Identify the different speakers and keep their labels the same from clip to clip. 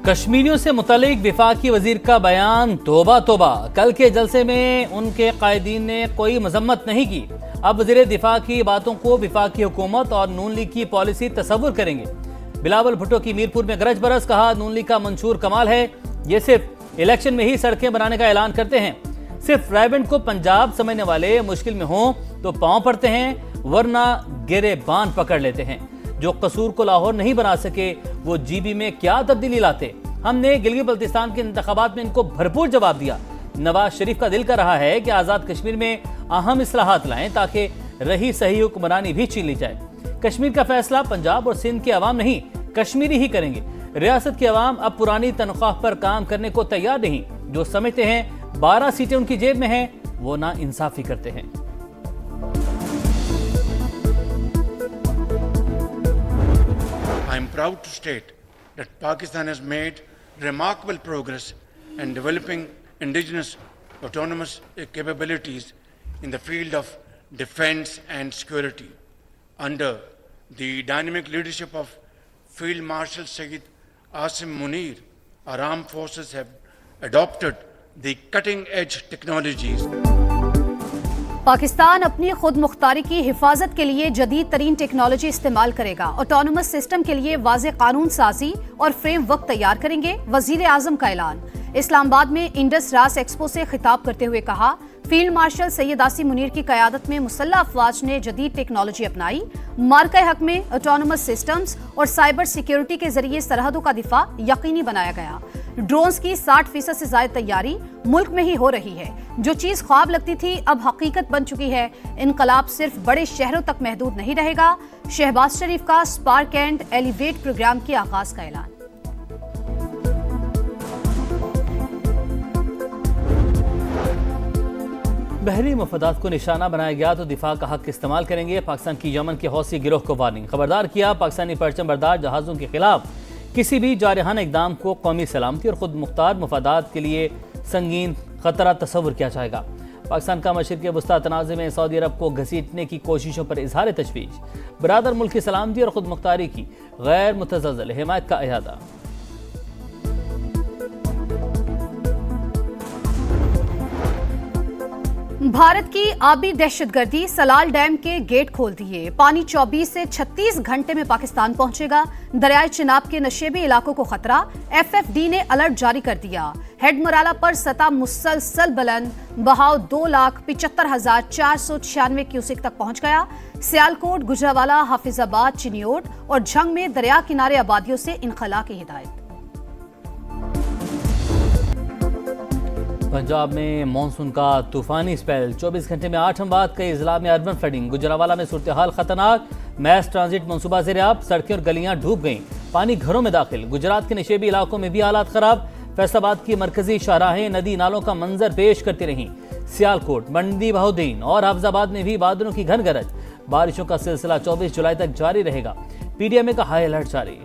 Speaker 1: کشمیریوں سے متعلق وفاقی وزیر کا بیان توبہ توبہ، کل کے جلسے میں ان کے قائدین نے کوئی مذمت نہیں کی، اب وزیر دفاع کی باتوں کو وفاقی حکومت اور نون لیگ کی پالیسی تصور کریں گے۔ بلاول بھٹو کی میرپور میں گرج برس، کہا نون لیگ کا منشور کمال ہے، یہ صرف الیکشن میں ہی سڑکیں بنانے کا اعلان کرتے ہیں، صرف رائبنڈ کو پنجاب سمجھنے والے مشکل میں ہوں تو پاؤں پڑتے ہیں ورنہ گرے بان پکڑ لیتے ہیں، جو قصور کو لاہور نہیں بنا سکے وہ جی بی میں کیا تبدیلی لاتے۔ ہم نے گلگت بلتستان کے انتخابات میں ان کو بھرپور جواب دیا۔ نواز شریف کا دل کر رہا ہے کہ آزاد کشمیر میں اہم اصلاحات لائیں تاکہ رہی صحیح حکمرانی بھی چھین لی جائے۔ کشمیر کا فیصلہ پنجاب اور سندھ کے عوام نہیں، کشمیری ہی کریں گے۔ ریاست کے عوام اب پرانی تنخواہ پر کام کرنے کو تیار نہیں، جو سمجھتے ہیں 12 سیٹیں ان کی جیب میں ہیں وہ نا انصافی کرتے ہیں۔
Speaker 2: I am proud to state that Pakistan has made remarkable progress in developing indigenous autonomous capabilities in the field of defense and security. Under the dynamic leadership of Field Marshal Sayyid Asim Munir, our armed forces have adopted the cutting-edge technologies.
Speaker 3: Pakistan اپنی خود مختاری کی حفاظت کے لیے جدید ترین technology استعمال کرے گا، آٹونومس سسٹم کے لیے واضح قانون سازی اور فریم ورک تیار کریں گے، وزیر اعظم کا اعلان۔ اسلام آباد میں انڈس راس ایکسپو سے خطاب کرتے ہوئے کہا، فیلڈ مارشل سید آصم منیر کی قیادت میں مسلح افواج نے جدید ٹیکنالوجی اپنائی، مارکہ حق میں آٹونومس سسٹمز اور سائبر سیکیورٹی کے ذریعے سرحدوں کا دفاع یقینی بنایا گیا۔ ڈرونز کی 60% سے زائد تیاری ملک میں ہی ہو رہی ہے، جو چیز خواب لگتی تھی اب حقیقت بن چکی ہے۔ انقلاب صرف بڑے شہروں تک محدود نہیں رہے گا، شہباز شریف کا اسپارک اینڈ ایلیویٹ پروگرام کے آغاز کا اعلان۔
Speaker 1: بحری مفادات کو نشانہ بنایا گیا تو دفاع کا حق استعمال کریں گے، پاکستان کی یمن کے حوثی گروہ کو وارننگ، خبردار کیا پاکستانی پرچم بردار جہازوں کے خلاف کسی بھی جارحانہ اقدام کو قومی سلامتی اور خود مختار مفادات کے لیے سنگین خطرہ تصور کیا جائے گا۔ پاکستان کا مشرق وسطی تنازع میں سعودی عرب کو گھسیٹنے کی کوششوں پر اظہار تشویش، برادر ملک کی سلامتی اور خود مختاری کی غیر متزلزل حمایت کا اعادہ۔
Speaker 3: بھارت کی آبی دہشت گردی، سلال ڈیم کے گیٹ کھول دیے، پانی 24 سے 36 گھنٹے میں پاکستان پہنچے گا، دریائے چناب کے نشیبی علاقوں کو خطرہ، ایف ایف ڈی نے الرٹ جاری کر دیا، ہیڈ مرالا پر سطح مسلسل بلند، بہاؤ 2,75,496 کیوسک تک پہنچ گیا، سیالکوٹ، گجرانوالہ، حافظ آباد، چنیوٹ اور جھنگ میں دریا کنارے آبادیوں سے انخلا کی ہدایت۔
Speaker 1: پنجاب میں مانسون کا طوفانی اسپیل، 24 گھنٹے میں 8 اموات، کئی اضلاع میں اربن فلڈنگ، گجرانوالہ میں صورتحال خطرناک، میس ٹرانزٹ منصوبہ زیر آب، سڑکیں اور گلیاں ڈوب گئیں، پانی گھروں میں داخل، گجرات کے نشیبی علاقوں میں بھی حالات خراب، فیصل آباد کی مرکزی شاہراہیں ندی نالوں کا منظر پیش کرتی رہیں، سیالکوٹ، منڈی بہودین اور حافظ آباد میں بھی بادلوں کی گھن گرج، بارشوں کا سلسلہ 24 جولائی تک جاری رہے گا، پی ڈی ایم اے کا ہائی الرٹ جاری۔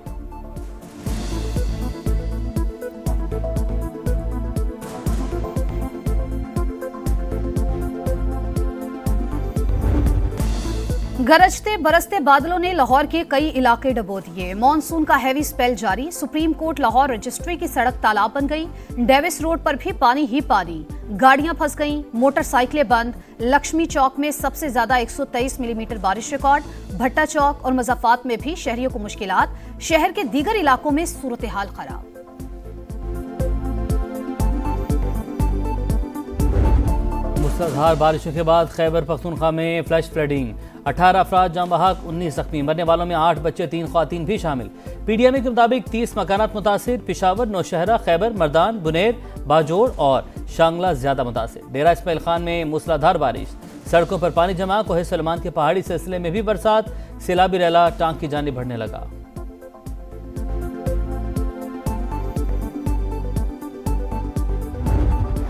Speaker 3: گرجتے برستے بادلوں نے لاہور کے کئی علاقے ڈبو دیے، مانسون کا ہیوی سپیل جاری، سپریم کورٹ لاہور رجسٹری کی سڑک تالاب بن گئی، ڈیوس روڈ پر بھی پانی ہی پانی، گاڑیاں پھنس گئیں، موٹر سائیکلیں بند، لکشمی چوک میں سب سے زیادہ 123 ملی میٹر بارش ریکارڈ، بھٹا چوک اور مضافات میں بھی شہریوں کو مشکلات، شہر کے دیگر علاقوں میں صورتحال خراب۔
Speaker 1: موسلادھار بارشوں کے بعد خیبر پختونخوا میں فلیش فلڈنگ، 18 افراد جاں بحق، 19 زخمی، مرنے والوں میں 8 بچے 3 خواتین بھی شامل، پی ڈی ایم اے کے مطابق 30 مکانات متاثر، پشاور، نوشہرہ، خیبر، مردان، بنیر، باجوڑ اور شانگلہ زیادہ متاثر۔ ڈیرہ اسماعیل خان میں موسلادھار بارش، سڑکوں پر پانی جمع، کوہ سلیمان کے پہاڑی سلسلے میں بھی برسات، سیلابی ریلا ٹانک کی جانب بڑھنے لگا۔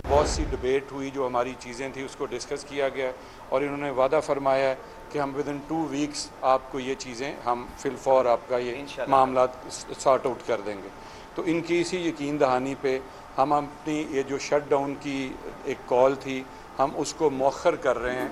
Speaker 4: بہت سی ڈبیٹ ہوئی، جو ہماری چیزیں تھیں اس کو ڈسکس کیا گیا اور انہوں نے وعدہ فرمایا ہے کہ ہم ودن 2 ویکس آپ کو یہ چیزیں ہم فی الفور آپ کا یہ معاملات سارٹ آؤٹ کر دیں گے۔ تو ان کی اسی یقین دہانی پہ ہم اپنی یہ جو شٹ ڈاؤن کی ایک کال تھی ہم اس کو مؤخر کر رہے ہیں۔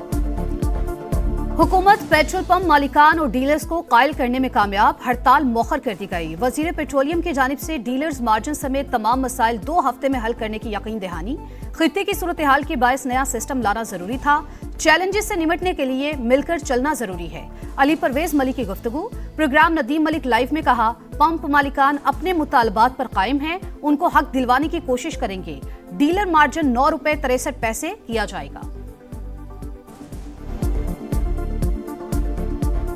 Speaker 3: हुकूमत पेट्रोल पंप मालिकान और डीलर्स को कायल करने में कामयाब, हड़ताल मौखर कर दी गई। वजीर पेट्रोलियम की जानिब से डीलर्स मार्जिन समेत तमाम मसाइल 2 हफ्ते में हल करने की यकीन दहानी। खित्ते की सूरत हाल के बायस नया सिस्टम लाना जरूरी था। चैलेंजेस से निमटने के लिए मिलकर चलना जरूरी है। अली परवेज मलिक की गुफ्तगू। प्रोग्राम नदीम मलिक लाइव में कहा, पंप मालिकान अपने मुतालबात पर कायम हैं, उनको हक दिलवाने की कोशिश करेंगे। डीलर मार्जिन 9 रुपए 63 पैसे किया जाएगा।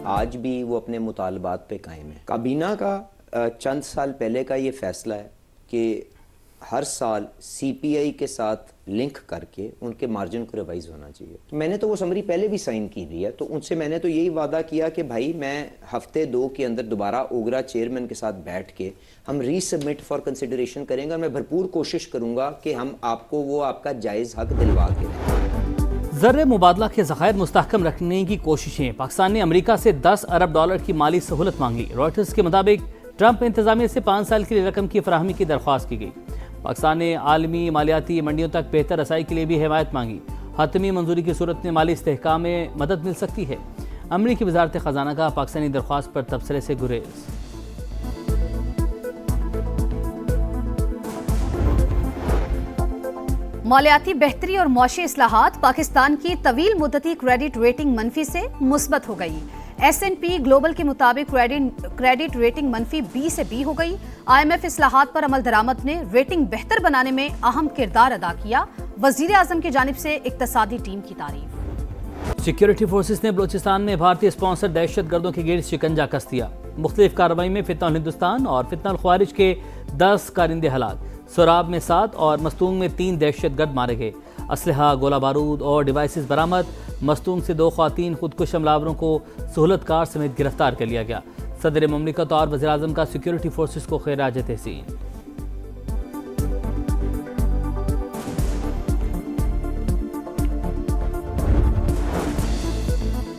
Speaker 5: आज भी वो अपने मुतालबात पे कायम है। काबीना का चंद साल पहले का ये फैसला है कि हर साल सीपीआई के साथ लिंक करके उनके मार्जिन को रिवाइज होना चाहिए। तो मैंने तो वो समरी पहले भी साइन की हुई है, तो उनसे मैंने तो यही वादा किया कि भाई मैं हफ्ते 2 के अंदर दोबारा ओगरा चेयरमैन के साथ बैठ के हम रीसबमिट फॉर कंसिडरेशन करेंगे और मैं भरपूर कोशिश करूंगा कि हम आपको वो आपका जायज़ हक दिलवा के दें।
Speaker 1: ज़र मुबादला के ज़खायर मुस्तहकम रखने की कोशिशें। पाकिस्तान ने अमेरिका से $10 अरब की माली सहूलत मांग ली। रॉयटर्स के मुताबिक ट्रंप इंतजामिया से 5 साल के लिए रकम की फराहमी की दरख्वास्त की गई। पाकिस्तान ने आलमी मालियाती मंडियों तक बेहतर रसाई के लिए भी हिमायत मांगी। हतमी मंजूरी की सूरत में माली इस्तेहकाम में मदद मिल सकती है। अमरीकी वजारत ख़जाना का पाकिस्तानी दरख्वास्त पर तबसरे से गुरेज।
Speaker 3: मालियाती बेहतरी और मुआशी इस्लाहात। पाकिस्तान की तवील मुद्दती क्रेडिट रेटिंग मनफी से मुस्बत हो गई। S&P ग्लोबल के मुताबिक क्रेडिट रेटिंग मनफी B से B हो गई। IMF इस्लाहात पर अमल दरामद ने रेटिंग बेहतर बनाने में अहम किरदार अदा किया। वजीर आजम की जानिब से इक्तसादी टीम की तारीफ।
Speaker 1: सिक्योरिटी फोर्सेस ने बलोचिस्तान में भारतीय स्पॉन्सर दहशत गर्दों के गिर्द शिकंजा कस दिया। मुख्तलिफ कार्रवाई में फितनल हिंदुस्तान और फितनल ख्वारिज के 10 कारिंदे हलाक, सोराब में 7 और मस्तूंग में 3 दहशत गर्द मारे गए। असलहा, गोला बारूद और डिवाइसेस बरामद। मस्तूंग से 2 ख्वातीन खुदकुश हमलावरों को सहूलतकार समेत गिरफ्तार कर लिया गया। सदर ममलिकत और वज़ीर आज़म का सिक्योरिटी फोर्सेस को खैराज तहसीन।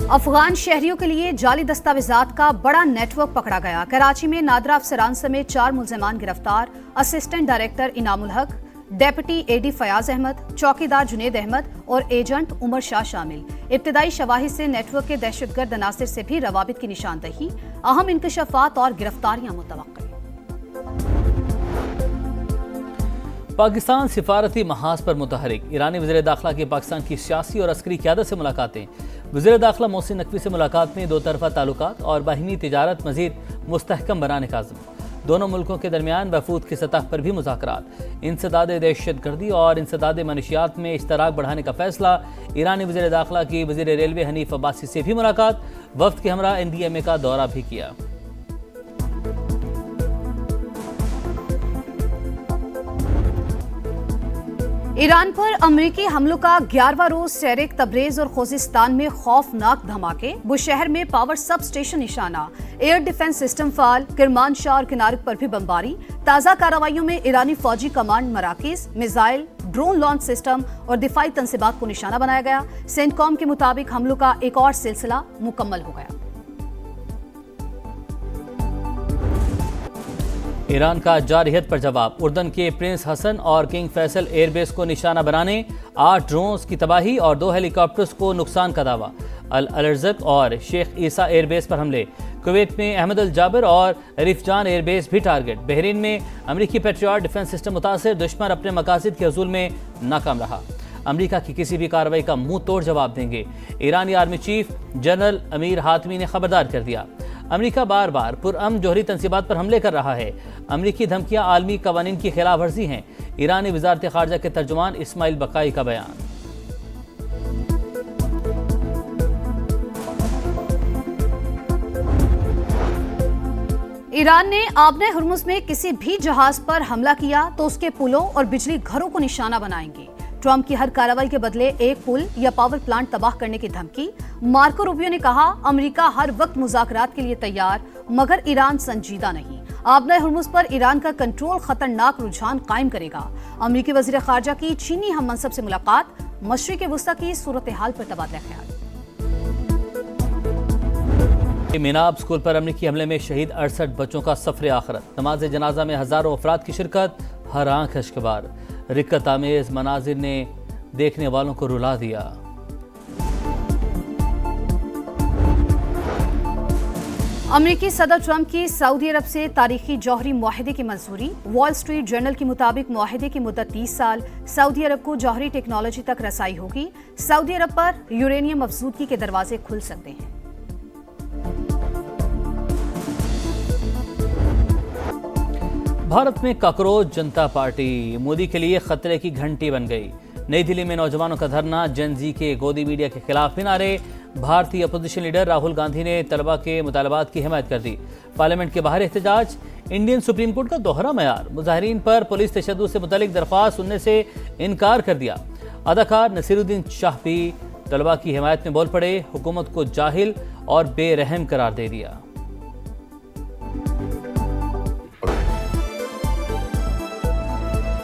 Speaker 3: अफगान शहरियों के लिए जाली दस्तावेजात का बड़ा नेटवर्क पकड़ा गया। कराची में नादरा अफसरान समेत 4 मुलजमान गिरफ्तार। असिस्टेंट डायरेक्टर इनामुल हक, डेप्यूटी एडी फयाज अहमद, चौकीदार जुनेद अहमद और एजेंट उमर शाह शामिल। इब्तदाई शवाहिद से नेटवर्क के दहशतगर्द अनासिर से भी रवाबित की निशानदही। अहम इंकशाफात और गिरफ्तारियां मुतवक्किल।
Speaker 1: पाकिस्तान सिफारती महाज पर मुतहरिक। ईरानी वज़ीर दाखिला की पाकिस्तान की सियासी और अस्करी क़यादत से मुलाकातें। वज़ीर दाखिला मोहसिन नकवी से मुलाकात में 2 तरफ़ा ताल्लुकात और बाहिमी तिजारत मज़ीद मुस्तहकम बनाने का अज़्म। दोनों मुल्कों के दरमियान वफूद की सतह पर भी मुज़ाकरात। इंसदाद दहशत गर्दी और इंसदाद मनशियात में इश्तराक बढ़ाने का फैसला। ईरानी वज़ीर दाखिला की वज़ीर रेलवे हनीफ अब्बासी से भी मुलाकात। वफ़द के हमरा NDMA का दौरा भी किया।
Speaker 3: ईरान पर अमरीकी हमलों का 11वां रोज सेरेक, तबरेज और खोजिस्तान में खौफनाक धमाके। बुशहर में पावर सब स्टेशन निशाना। एयर डिफेंस सिस्टम फाल। किरमानशाह और किनारक पर भी बमबारी। ताज़ा कार्रवाइयों में ईरानी फौजी कमांड मराकिज, मिसाइल, ड्रोन लॉन्च सिस्टम और दिफाई तनसीबात को निशाना बनाया गया। सेंटकॉम के मुताबिक हमलों का एक और सिलसिला मुकम्मल हो गया।
Speaker 1: ईरान का जारहियत पर जवाब। उर्दन के प्रिंस हसन और किंग फैसल एयरबेस को निशाना बनाने 8 ड्रोन्स की तबाही और 2 हेलीकॉप्टर्स को नुकसान का दावा। अल अलर्जक और शेख ईसा एयरबेस पर हमले। कुवैत में अहमद अल जाबर और रिफजान एयरबेस भी टारगेट। बहरीन में अमरीकी पेट्रियट डिफेंस सिस्टम मुतासिर। दुश्मन अपने मकासद के हसूल में नाकाम रहा। अमरीका की किसी भी कार्रवाई का मुंह तोड़ जवाब देंगे। ईरानी army chief general Amir Hatami ने खबरदार कर दिया। अमरीका बार बार पुरअमन जोहरी तनसीबात पर हमले कर रहा है। अमरीकी धमकियां आलमी कवानीन की खिलाफ वर्जी हैं। ईरानी वजारत खारजा के तर्जुमान इस्माइल बकाई का बयान।
Speaker 3: ईरान ने आबने हुर्मुज में किसी भी जहाज पर हमला किया तो उसके पुलों और बिजली घरों को निशाना बनाएंगे। ट्रंप की हर कार्रवाई के बदले एक पुल या पावर प्लांट तबाह करने की धमकी। मार्को रूबियो ने कहा, अमेरिका हर वक्त मुज़ाकरात के लिए तैयार, मगर ईरान संजीदा नहीं। आबने हुर्मुज पर ईरान का कंट्रोल खतरनाक रुझान कायम करेगा। अमेरिकी वज़ीर ख़ारजा की चीनी हम मनसब से मुलाकात। मशरिक़ वुस्ता की सूरत हाल पर तबादला ख्याल।
Speaker 1: मिनाब स्कूल पर अमरीकी हमले में शहीद 68 बच्चों का सफर आखिरत। नमाज जनाजा में हजारों अफराद की शिरकत। हर आंख अश्कबार। रिक्कत आमेज मनाजिर ने देखने वालों को रुला दिया।
Speaker 3: अमरीकी सदर ट्रंप की सऊदी अरब से तारीखी जौहरी मुआहदे की मंजूरी। वॉल स्ट्रीट जर्नल के मुताबिक मुआहदे की मुद्दत 30 साल। सऊदी अरब को जौहरी टेक्नोलॉजी तक रसाई होगी। सऊदी अरब पर यूरेनियम अफजूदगी के दरवाजे खुल सकते हैं।
Speaker 1: भारत में काकरोच जनता पार्टी मोदी के लिए खतरे की घंटी बन गई। नई दिल्ली में नौजवानों का धरना, जेन जी के गोदी मीडिया के खिलाफ भी नारे। भारतीय अपोजिशन लीडर राहुल गांधी ने तलबा के मुतालबात की हिमायत कर दी। पार्लियामेंट के बाहर एहतजाज। इंडियन सुप्रीम कोर्ट का दोहरा मयार। मुजाहिरीन पर पुलिस तशद्दुद से मुतालिक दरख्वास्त सुनने से इनकार कर दिया। अदाकार नसीरुद्दीन शाह भी तलबा की हिमायत में बोल पड़े। हुकूमत को जाहिल और बेरहम करार दे दिया।